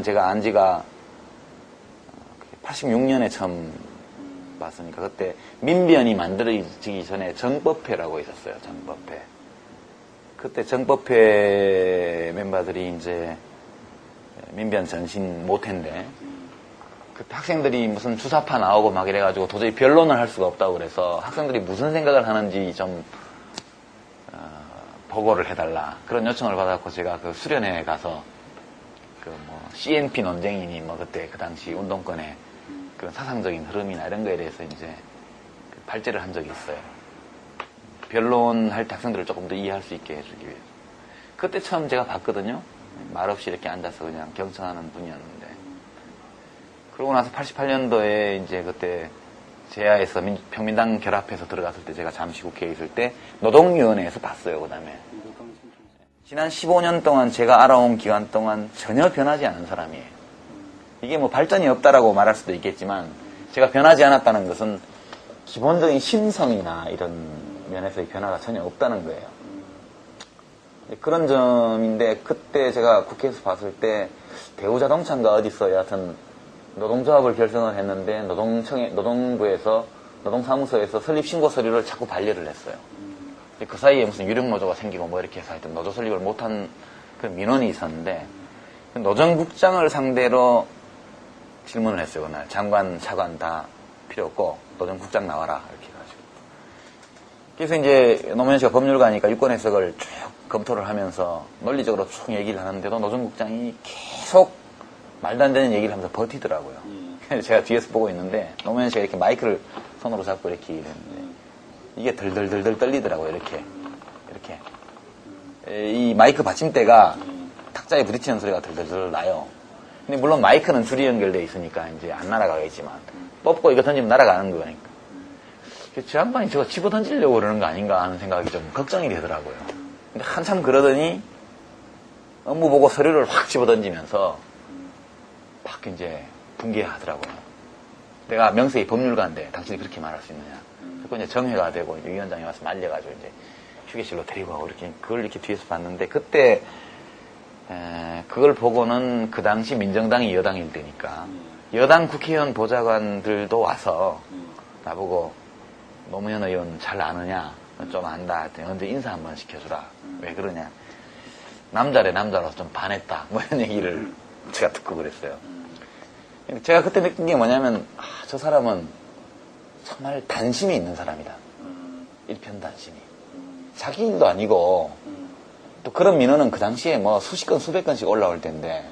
제가 안 지가 86년에 처음 봤으니까 그때 민변이 만들어지기 전에 정법회라고 있었어요. 정법회. 그때 정법회 멤버들이 이제 민변 전신 모태인데 그때 학생들이 무슨 주사파 나오고 막 이래가지고 도저히 변론을 할 수가 없다고 그래서 학생들이 무슨 생각을 하는지 좀 보고를 해달라 그런 요청을 받았고 제가 그 수련회에 가서 그 뭐 CNP 논쟁이니 뭐 그때 그 당시 운동권의 그런 사상적인 흐름이나 이런 거에 대해서 이제 발제를 한 적이 있어요. 변론할 때 학생들을 조금 더 이해할 수 있게 해주기 위해서. 그때 처음 제가 봤거든요. 말없이 이렇게 앉아서 그냥 경청하는 분이었는데. 그러고 나서 88년도에 이제 그때 제야에서 평민당 결합해서 들어갔을 때 제가 잠시 국회에 있을 때 노동위원회에서 봤어요. 그 다음에. 지난 15년 동안 제가 알아온 기간 동안 전혀 변하지 않은 사람이에요. 이게 뭐 발전이 없다라고 말할 수도 있겠지만 제가 변하지 않았다는 것은 기본적인 심성이나 이런 면에서의 변화가 전혀 없다는 거예요. 그런 점인데 그때 제가 국회에서 봤을 때 대우자동차인가 어디서 여하튼 노동조합을 결성을 했는데 노동부에서 노동사무소에서 설립신고 서류를 자꾸 반려를 했어요. 그 사이에 무슨 유력노조가 생기고 뭐 이렇게 해서 하여튼 노조 설립을 못한 그 민원이 있었는데 노정국장을 상대로 질문을 했어요. 그날 장관, 차관 다 필요 없고 노정국장 나와라 이렇게 해가지고. 그래서 이제 노무현 씨가 법률가니까 유권 해석을 쭉 검토를 하면서 논리적으로 쭉 얘기를 하는데도 노정국장이 계속 말도 안 되는 얘기를 하면서 버티더라고요. 제가 뒤에서 보고 있는데 노무현 씨가 이렇게 마이크를 손으로 잡고 이렇게 이랬는데 이게 덜덜덜덜 떨리더라고요. 이렇게 이 마이크 받침대가 탁자에 부딪히는 소리가 덜덜덜 나요. 근데 물론 마이크는 줄이 연결되어 있으니까 이제 안 날아가겠지만 뽑고 이거 던지면 날아가는 거니까. 저 양반이 저거 집어 던지려고 그러는 거 아닌가 하는 생각이 좀 걱정이 되더라고요. 근데 한참 그러더니 업무 보고 서류를 확 집어 던지면서 막 이제 붕괴하더라고요. 내가 명세히 법률가인데 당신이 그렇게 말할 수 있느냐. 그리고 이제 정회가 되고 이제 위원장이 와서 말려가지고 이제 휴게실로 데리고 가고 이렇게 그걸 이렇게 뒤에서 봤는데 그때 그걸 보고는 그 당시 민정당이 여당일 때니까 여당 국회의원 보좌관들도 와서 나보고 노무현 의원 잘 아느냐 좀 안다 언제 인사 한번 시켜주라 왜 그러냐 남자래 남자로서 좀 반했다 뭐 이런 얘기를 제가 듣고 그랬어요. 제가 그때 느낀 게 뭐냐면 저 사람은 정말 단심이 있는 사람이다. 일편단심이 자기 일도 아니고 또 그런 민원은 그 당시에 뭐 수십 건 수백 건씩 올라올 텐데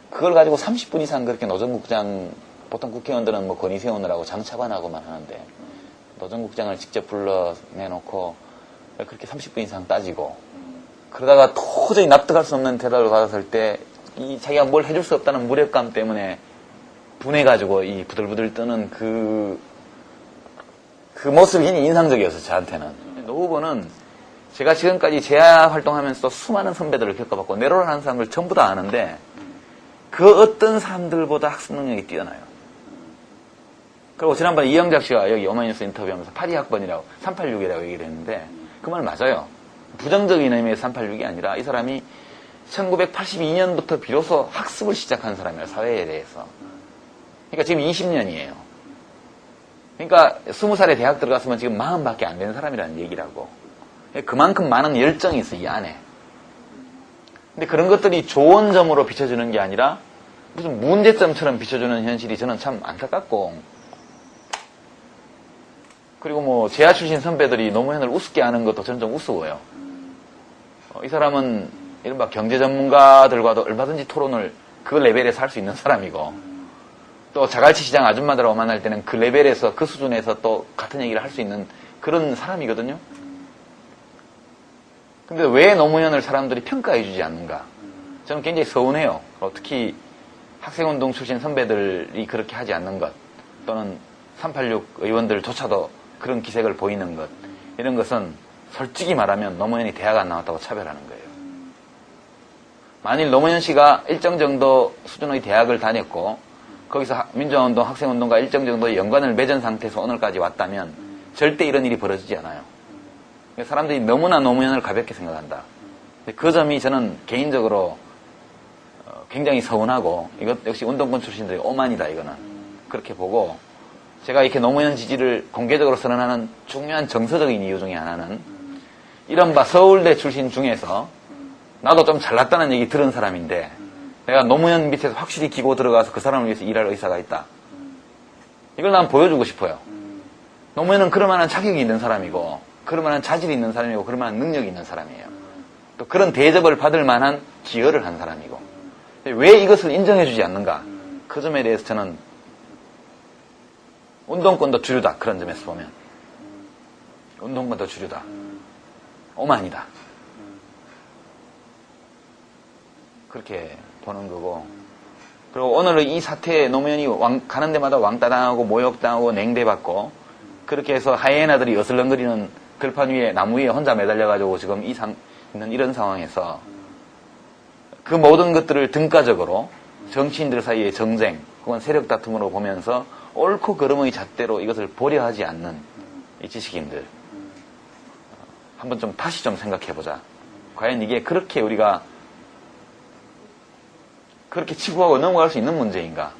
그걸 가지고 30분 이상 그렇게 노정국장 보통 국회의원들은 뭐 건의 세우느라고 장차관하고만 하는데 노정국장을 직접 불러내놓고 그렇게 30분 이상 따지고 그러다가 도저히 납득할 수 없는 대답을 받았을 때 이 자기가 뭘 해줄 수 없다는 무력감 때문에 분해가지고 이 부들부들 뜨는 그 모습이 굉장히 인상적이었어요. 저한테는. 노 후보는 제가 지금까지 재야 활동하면서 수많은 선배들을 겪어봤고 내로라는 사람들 전부 다 아는데 그 어떤 사람들보다 학습 능력이 뛰어나요. 그리고 지난번에 이영작 씨가 여기 오마이뉴스 인터뷰하면서 82학번이라고 386이라고 얘기를 했는데 그 말 맞아요. 부정적인 의미의 386이 아니라 이 사람이 1982년부터 비로소 학습을 시작한 사람이에요. 사회에 대해서. 그러니까 지금 20년이에요. 그러니까 20살에 대학 들어갔으면 지금 40밖에 안 되는 사람이라는 얘기라고. 그만큼 많은 열정이 있어, 이 안에. 근데 그런 것들이 좋은 점으로 비춰주는 게 아니라 무슨 문제점처럼 비춰주는 현실이 저는 참 안타깝고 그리고 뭐 재야 출신 선배들이 노무현을 우습게 하는 것도 저는 좀 우스워요. 이 사람은 이른바 경제 전문가들과도 얼마든지 토론을 그 레벨에서 할 수 있는 사람이고 또 자갈치 시장 아줌마들하고 만날 때는 그 레벨에서 그 수준에서 또 같은 얘기를 할 수 있는 그런 사람이거든요. 근데 왜 노무현을 사람들이 평가해 주지 않는가? 저는 굉장히 서운해요. 특히 학생운동 출신 선배들이 그렇게 하지 않는 것 또는 386 의원들조차도 그런 기색을 보이는 것 이런 것은 솔직히 말하면 노무현이 대학 안 나왔다고 차별하는 거예요. 만일 노무현 씨가 일정 정도 수준의 대학을 다녔고 거기서 민주화운동, 학생운동과 일정 정도의 연관을 맺은 상태에서 오늘까지 왔다면 절대 이런 일이 벌어지지 않아요. 사람들이 너무나 노무현을 가볍게 생각한다. 그 점이 저는 개인적으로 굉장히 서운하고 이것 역시 운동권 출신들의 오만이다 이거는 그렇게 보고 제가 이렇게 노무현 지지를 공개적으로 선언하는 중요한 정서적인 이유 중에 하나는 이른바 서울대 출신 중에서 나도 좀 잘났다는 얘기 들은 사람인데 내가 노무현 밑에서 확실히 기고 들어가서 그 사람을 위해서 일할 의사가 있다. 이걸 난 보여주고 싶어요. 노무현은 그럴 만한 자격이 있는 사람이고 그럴 만한 자질이 있는 사람이고 그럴 만한 능력이 있는 사람이에요. 또 그런 대접을 받을 만한 기여를 한 사람이고 왜 이것을 인정해주지 않는가? 그 점에 대해서 저는 운동권도 주류다. 그런 점에서 보면 운동권도 주류다. 오만이다. 그렇게 보는 거고 그리고 오늘은 이 사태에 노무현이 가는 데마다 왕따당하고 모욕당하고 냉대받고 그렇게 해서 하이에나들이 어슬렁거리는 들판 위에 나무 위에 혼자 매달려가지고 지금 있는 이런 상황에서 그 모든 것들을 등가적으로 정치인들 사이의 정쟁 혹은 세력 다툼으로 보면서 옳고 그름의 잣대로 이것을 보려 하지 않는 이 지식인들 한번 좀 다시 좀 생각해보자. 과연 이게 그렇게 우리가 그렇게 치부하고 넘어갈 수 있는 문제인가?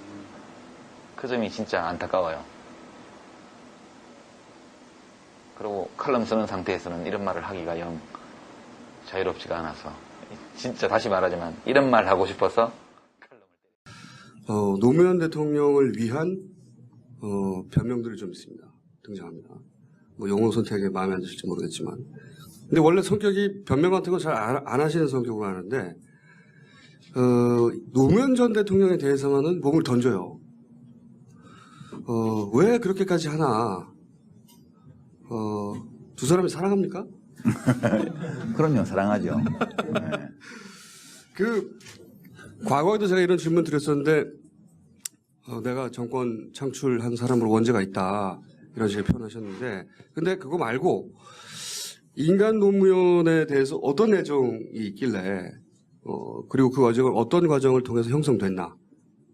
그 점이 진짜 안타까워요. 그리고 칼럼 쓰는 상태에서는 이런 말을 하기가 영 자유롭지가 않아서 진짜 다시 말하지만 이런 말 하고 싶어서 노무현 대통령을 위한 변명들이 좀 있습니다. 등장합니다. 뭐 용어 선택에 마음에 안 드실지 모르겠지만 근데 원래 성격이 변명 같은 거 잘 안 하시는 성격으로 아는데 노무현 전 대통령에 대해서만은 몸을 던져요. 왜 그렇게까지 하나? 두 사람이 사랑합니까? 그럼요, 사랑하죠. 네. 과거에도 제가 이런 질문 드렸었는데, 내가 정권 창출한 사람으로 원죄가 있다. 이런 식의 표현하셨는데, 근데 그거 말고, 인간 노무현에 대해서 어떤 애정이 있길래, 그리고 그 과정을 어떤 과정을 통해서 형성됐나.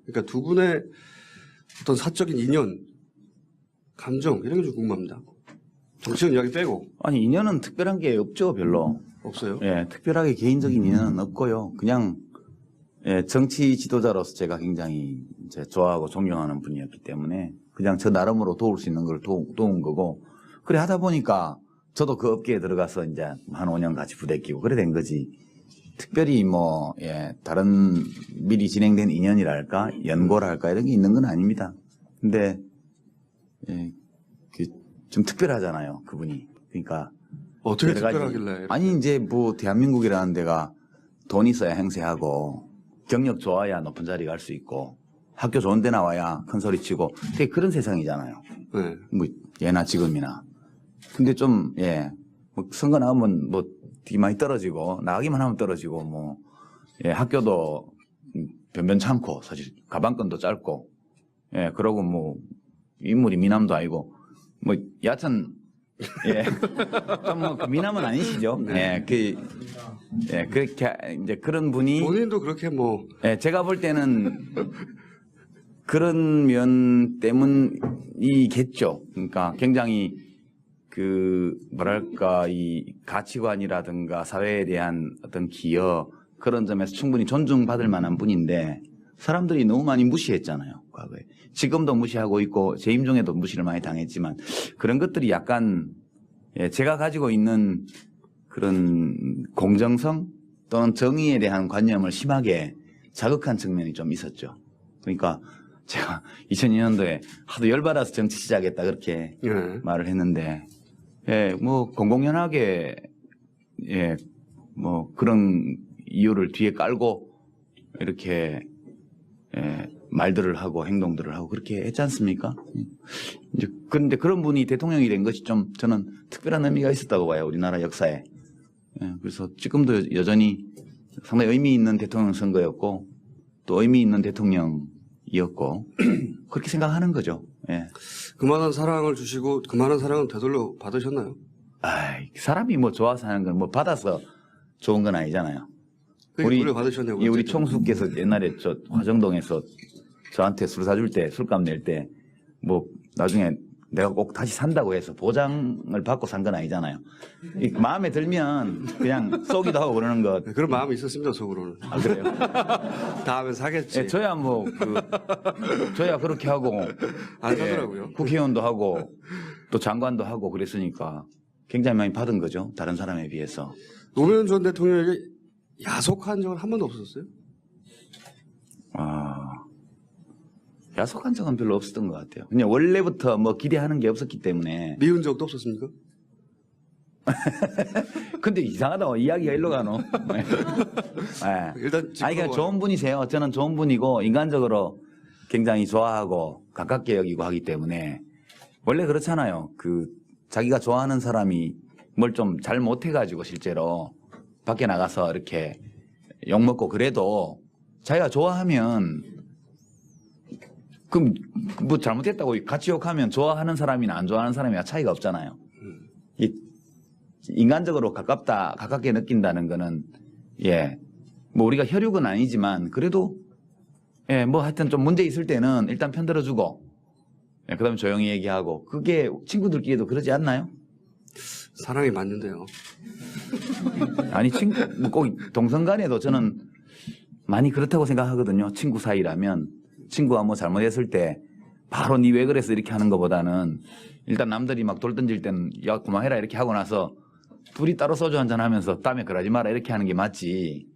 그러니까 두 분의 어떤 사적인 인연, 감정, 이런 게 좀 궁금합니다. 정치적 이야기 빼고. 아니, 인연은 특별한 게 없죠, 별로. 없어요? 예, 특별하게 개인적인 인연은 없고요. 그냥, 예, 정치 지도자로서 제가 굉장히 이제 좋아하고 존경하는 분이었기 때문에 그냥 저 나름으로 도울 수 있는 걸 도운 거고, 그래 하다 보니까 저도 그 업계에 들어가서 이제 한 5년 같이 부대끼고 그래 된 거지. 특별히 뭐, 예, 다른 미리 진행된 인연이랄까, 연고랄까 이런 게 있는 건 아닙니다. 근데, 예, 좀 특별하잖아요, 그분이. 그러니까. 어떻게 특별하길래? 아니, 이제 뭐, 대한민국이라는 데가 돈 있어야 행세하고, 경력 좋아야 높은 자리 갈 수 있고, 학교 좋은 데 나와야 큰 소리 치고, 되게 그런 세상이잖아요. 네. 뭐, 예나 지금이나. 근데 좀, 예, 뭐 선거 나오면 뭐, 되게 많이 떨어지고, 나가기만 하면 떨어지고, 뭐, 예, 학교도 변변찮고, 사실, 가방끈도 짧고, 예, 그러고 뭐, 인물이 미남도 아니고, 뭐, 여하튼, 예. 좀 뭐, 미남은 아니시죠? 네. 예, 그렇게, 이제 그런 분이. 본인도 그렇게 뭐. 예, 제가 볼 때는 그런 면 때문이겠죠. 그러니까 굉장히 뭐랄까, 이 가치관이라든가 사회에 대한 어떤 기여, 그런 점에서 충분히 존중받을 만한 분인데, 사람들이 너무 많이 무시했잖아요, 과거에. 지금도 무시하고 있고 재임 중에도 무시를 많이 당했지만 그런 것들이 약간 예, 제가 가지고 있는 그런 공정성 또는 정의에 대한 관념을 심하게 자극한 측면이 좀 있었죠. 그러니까 제가 2002년도에 하도 열받아서 정치 시작했다 그렇게 네. 말을 했는데 예, 뭐 공공연하게 예, 뭐 그런 이유를 뒤에 깔고 이렇게 예, 말들을 하고 행동들을 하고 그렇게 했지 않습니까? 이제 그런데 그런 분이 대통령이 된 것이 좀 저는 특별한 의미가 있었다고 봐요, 우리나라 역사에. 예, 그래서 지금도 여전히 상당히 의미 있는 대통령 선거였고 또 의미 있는 대통령이었고 그렇게 생각하는 거죠. 예. 그만한 사랑을 주시고 그만한 사랑은 되돌려 받으셨나요? 아이, 사람이 뭐 좋아서 하는 건 뭐 받아서 좋은 건 아니잖아요. 우리 받으셨냐고. 우리 총수께서 옛날에 화정동에서 저한테 술 사줄 때, 술값 낼 때, 뭐, 나중에 내가 꼭 다시 산다고 해서 보장을 받고 산 건 아니잖아요. 마음에 들면 그냥 쏘기도 하고 그러는 것. 네, 그런 마음이 있었습니다, 속으로는. 아, 그래요? 다음엔 사겠지. 예, 저야 저야 그렇게 하고. 안 사더라고요. 국회의원도 하고 또 장관도 하고 그랬으니까 굉장히 많이 받은 거죠. 다른 사람에 비해서. 노무현 전 대통령에게 야속한 적은 한 번도 없었어요? 야속한 적은 별로 없었던 것 같아요. 그냥 원래부터 뭐 기대하는 게 없었기 때문에. 미운 적도 없었습니까? 근데 이상하다. 이야기가 일로 가노. 네. 일단 아니, 그냥 좋은 분이세요. 저는 좋은 분이고 인간적으로 굉장히 좋아하고 가깝게 여기고 하기 때문에 원래 그렇잖아요. 자기가 좋아하는 사람이 뭘 좀 잘 못해가지고 실제로 밖에 나가서 이렇게 욕먹고 그래도 자기가 좋아하면 그럼 뭐 잘못했다고 같이 욕하면 좋아하는 사람이나 안 좋아하는 사람이나 차이가 없잖아요. 인간적으로 가깝게 느낀다는 거는 뭐 우리가 혈육은 아니지만 그래도 뭐 하여튼 좀 문제 있을 때는 일단 편들어주고 그다음에 조용히 얘기하고 그게 친구들끼리도 그러지 않나요? 사랑이 맞는데요. 아니 뭐 꼭 동성 간에도 저는 많이 그렇다고 생각하거든요. 친구 사이라면 친구가 뭐 잘못했을 때 바로 니 왜 그랬어 이렇게 하는 것보다는 일단 남들이 막 돌 던질 때는 야 그만해라 이렇게 하고 나서 둘이 따로 소주 한잔 하면서 땀에 그러지 마라 이렇게 하는 게 맞지.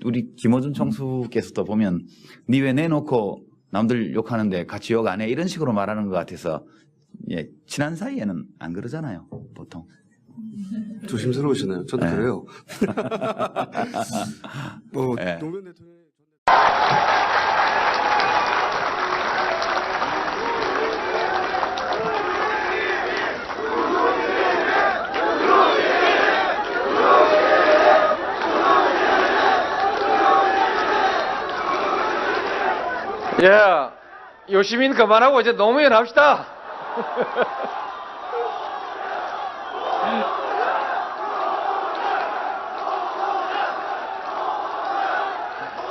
우리 김어준 총수께서도 보면 니 왜 내놓고 남들 욕하는데 같이 욕 안 해 이런 식으로 말하는 것 같아서 친한 사이에는 안 그러잖아요 보통. 조심스러우시네요. 저도 네. 그래요. 뭐 네. 노무현 대통령 요시민 그만하고 이제 노무현 합시다.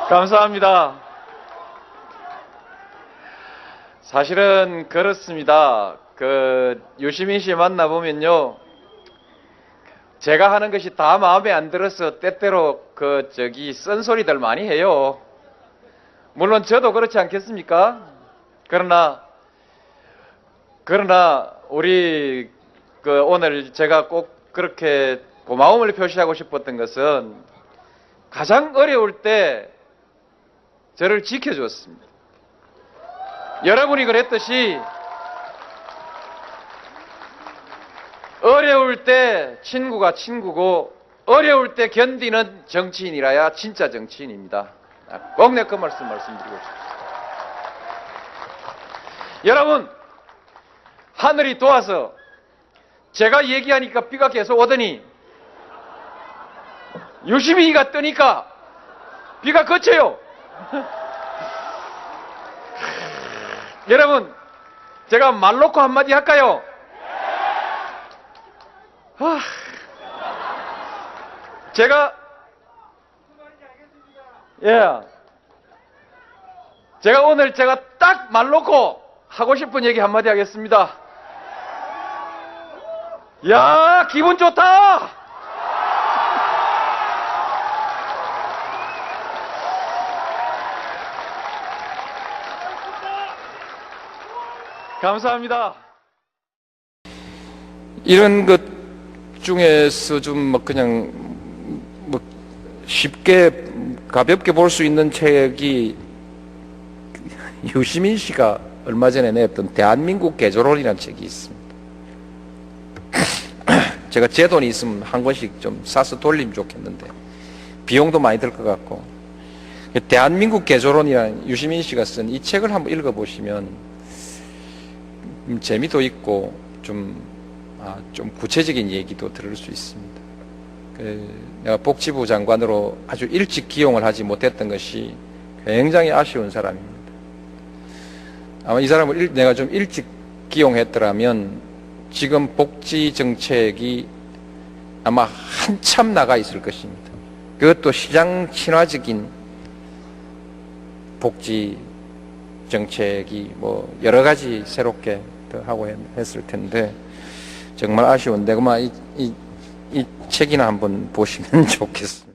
감사합니다. 사실은 그렇습니다. 유시민 씨 만나보면요. 제가 하는 것이 다 마음에 안 들어서 때때로 쓴소리들 많이 해요. 물론 저도 그렇지 않겠습니까? 그러나 우리 오늘 제가 꼭 그렇게 고마움을 표시하고 싶었던 것은 가장 어려울 때 저를 지켜줬습니다. 여러분이 그랬듯이 어려울 때 친구가 친구고 어려울 때 견디는 정치인이라야 진짜 정치인입니다. 꼭 내 그 말씀드리고 싶습니다. 여러분, 하늘이 도와서 제가 얘기하니까 비가 계속 오더니 유시민이가 뜨니까 비가 그쳐요. 여러분, 제가 말 놓고 한마디 할까요? 제가 오늘 딱 말 놓고 하고 싶은 얘기 한마디 하겠습니다. 야, 기분 좋다! 감사합니다. 이런 것 중에서 좀 그냥 쉽게 가볍게 볼 수 있는 책이 유시민 씨가 얼마 전에 냈던 대한민국 개조론이라는 책이 있습니다. 제가 제 돈이 있으면 한 권씩 좀 사서 돌리면 좋겠는데 비용도 많이 들 것 같고, 대한민국 개조론이라는 유시민 씨가 쓴 이 책을 한번 읽어보시면 재미도 있고 좀 구체적인 얘기도 들을 수 있습니다. 내가 복지부 장관으로 아주 일찍 기용을 하지 못했던 것이 굉장히 아쉬운 사람입니다. 아마 이 사람을 내가 좀 일찍 기용했더라면 지금 복지 정책이 아마 한참 나가 있을 것입니다. 그것도 시장 친화적인 복지 정책이 뭐 여러 가지 새롭게 더 하고 했을 텐데 정말 아쉬운데 그만 이 책이나 한번 보시면 좋겠습니다.